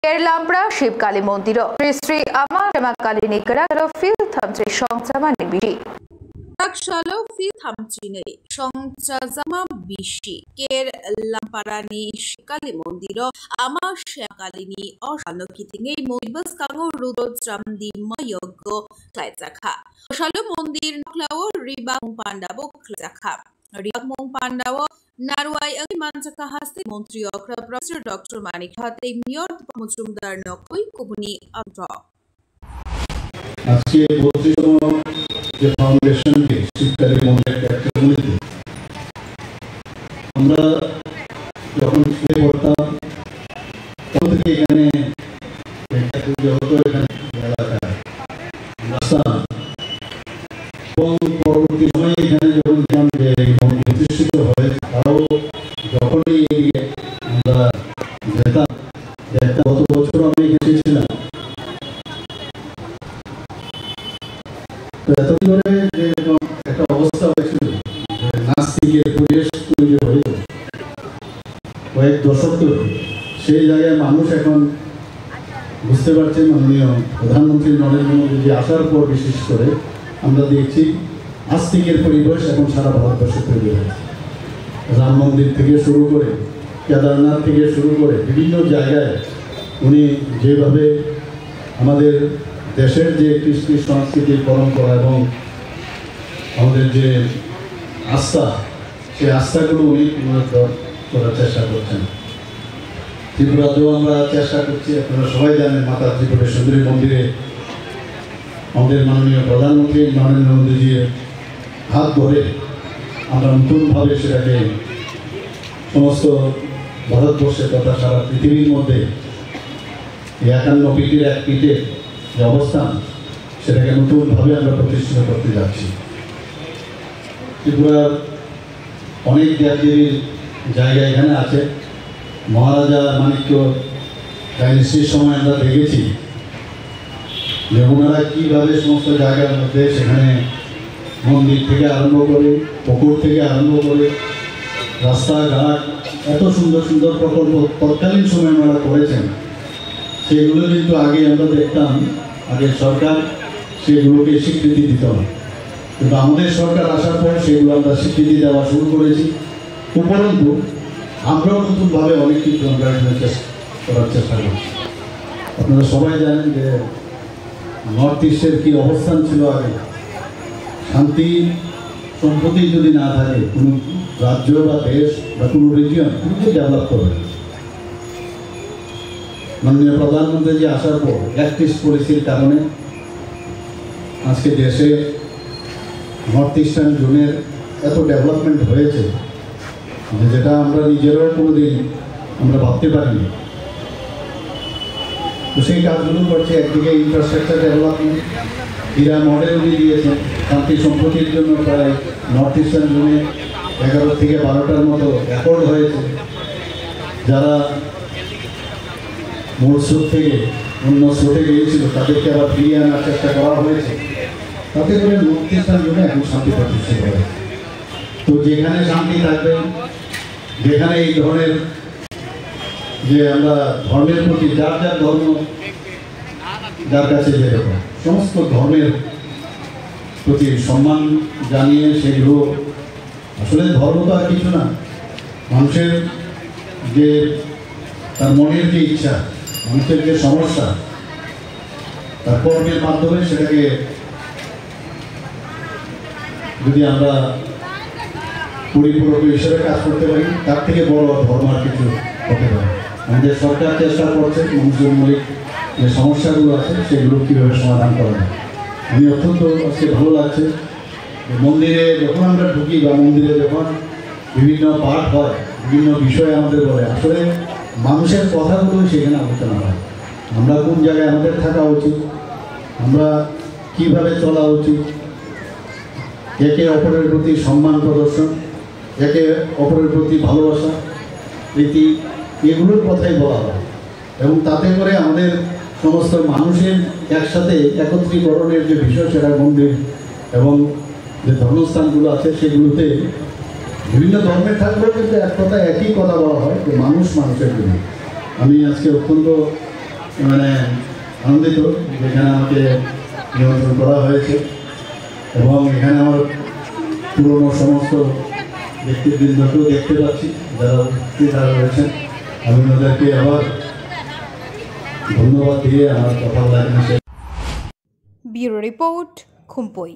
केरलांप्रा शिवकाली मंदिर श्री श्री अमा श्यामाकालिनी fill थामचे संचामानि बिशि Rakshalo fi thamchine songchazama bishi Kerlamparaani Shivkali Mondiro ama Shyakalini অশালকিতিঙে মইবস কাঙো রুদ্র চামদি ময়জ্ঞ ক্লাইজাখা অশালো মন্দির নখলাও রিবাং পান্ডাবো ক্লাইজাখা রিবাং পান্ডাবো নারওয়াই আগে মানজাকা হাস্তে মন্ত্রী অক্রা প্রফেসর ডক্টর মানিক হাতে মিয়র মজুমদার নকই কুবনি আদ্র আজকে 32তম যে ফাউন্ডেশন ডে শিবকালী মন্দির ক্যাপ্টেনিতে আমরা যখন শুরু করতাম তখন থেকে এখানে এলাকায় এবং পরবর্তী সময়ে এখানে যখন দেখলাম যে মন্দির প্রতিষ্ঠিত হয় তাও যখনই এদিকে আমরা যেতাম গত বছর আমি এখানে ছিলাম তো এতদিন ধরে যে একটা অবস্থা হয়েছিল নাস্তিকের পরিবেশ তৈরি হয়েছে কয়েক দশক ধরে সেই জায়গায় মানুষ এখন বুঝতে পারছেন মাননীয় প্রধানমন্ত্রী নরেন্দ্র মোদী আসার পর বিশেষ করে আমরা দেখছি আস্তিকের পরিবেশ এখন সারা ভারতবর্ষে তৈরি হয়েছে রাম মন্দির থেকে শুরু করে কেদারনাথ থেকে শুরু করে বিভিন্ন জায়গায় উনি যেভাবে আমাদের দেশের যে কৃষ্টি সংস্কৃতির পরম্পরা এবং আমাদের যে আস্থা সেই আস্থাগুলো উনি পুনরুদ্ধার করার চেষ্টা করছেন ত্রিপুরাতেও আমরা চেষ্টা করছি আপনারা সবাই জানেন মাতা ত্রিপুরেশ্বরী মন্দিরে আমাদের মাননীয় প্রধানমন্ত্রী নরেন্দ্র মোদীজির হাত ধরে আমরা নতুনভাবে সেটাকে সমস্ত ভারতবর্ষে তথা সারা পৃথিবীর মধ্যে 51 পীঠের এক পীঠে যে অবস্থান সেটাকে নতুনভাবে আমরা প্রতিষ্ঠিত করতে যাচ্ছি ত্রিপুরার অনেক দেবদেবীর জায়গা এখানে আছে মহারাজা মানিক্য ডাইনেস্টির সময় আমরা দেখেছি যে ওনারা কীভাবে সমস্ত জায়গার মধ্যে সেখানে মন্দির থেকে আরম্ভ করে পুকুর থেকে আরম্ভ করে রাস্তাঘাট এত সুন্দর সুন্দর প্রকল্প তৎকালীন সময় ওনারা করেছেন সেগুলো কিন্তু আগে আমরা দেখতাম আগে সরকার সেগুলোকে স্বীকৃতি দিত না কিন্তু আমাদের সরকার আসার পর সেগুলো আমরা স্বীকৃতি দেওয়া শুরু করেছি উপরন্তু আমরাও নতুনভাবে অনেক কিছু আমরা করার চেষ্টা করছি আপনারা সবাই জানেন যে নর্থ ইস্টের কী অবস্থান ছিল আগে শান্তি সম্প্রতি যদি না থাকে কোনো রাজ্য বা দেশ বা কোনো রিজিয়ন খুবই ডেভেলপ করবে মাননীয় প্রধানমন্ত্রী আসার পর অ্যাক্টিভ পলিসির কারণে আজকে দেশে নর্থ ইস্টার্ন জোনের এত ডেভেলপমেন্ট হয়েছে যেটা আমরা নিজেরাও কোনোদিন আমরা ভাবতে পারিনি তো সেই কাজগুলো করছে একদিকে ইনফ্রাস্ট্রাকচার ডেভেলপমেন্ট হীরা মডেল উনি দিয়েছেন শান্তি সম্প্রতির জন্য প্রায় নর্থ ইস্টার্ন জোনে 11 থেকে 12টার মতো অ্যাকর্ড হয়েছে যারা মূল স্রোত থেকে অন্য স্রোতে গিয়েছিল তাদেরকে আবার ফিরিয়ে আনার চেষ্টা করা হয়েছে তাতে করে নর্থ ইস্টার্ন জোনে এখন শান্তি প্রতিষ্ঠিত হয়েছে তো যেখানে শান্তি থাকবে যেখানে এই ধরনের যে আমরা ধর্মের প্রতি যার যার ধর্ম যার কাছে যেরকম সমস্ত ধর্মের প্রতি সম্মান জানিয়ে সেগুলো আসলে ধর্ম তো আর কিছু না মানুষের যে তার মনের যে ইচ্ছা মানুষের যে সমস্যা তার কর্মের মাধ্যমে সেটাকে যদি আমরা পরিপূরক হিসেবে কাজ করতে পারি তার থেকে বড় ধর্ম আর কিছু হতে পারে আমাদের সরকার চেষ্টা করছে মানুষের মৌলিক যে সমস্যাগুলো আছে সেগুলো কীভাবে সমাধান করা যায় আমি অত্যন্ত আজকে ভালো লাগছে মন্দিরে যখন আমরা ঢুকি বা মন্দিরে যখন বিভিন্ন পাঠ হয় বিভিন্ন বিষয় আমাদের বলে আসলে মানুষের কথাগুলোই সেখানে আলোচনা হয় আমরা কোন জায়গায় আমাদের থাকা উচিত আমরা কিভাবে চলা উচিত একে অপরের প্রতি সম্মান প্রদর্শন একে অপরের প্রতি ভালোবাসা প্রীতি এগুলোর কথাই বলা হয় এবং তাতে করে আমাদের সমস্ত মানুষের একসাথে একত্রীকরণের যে বিষয় সেটা মন্দির এবং যে ধর্মস্থানগুলো আছে সেগুলোতে বিভিন্ন ধর্মের থাকলেও কিন্তু এক কথা একই কথা বলা হয় যে মানুষ মানুষের জন্য আমি আজকে অত্যন্ত মানে আনন্দিত যেখানে আমাকে নিমন্ত্রণ করা হয়েছে এবং এখানে আমার পুরনো সমস্ত ব্যক্তিবৃন্দকেও দেখতে পাচ্ছি যারা উপস্থিত রয়েছেন। আমি ওদেরকে আবার ধন্যবাদ দিয়ে আমার কথা বলা এখানে শেষ। Bureau report, খুম্পই।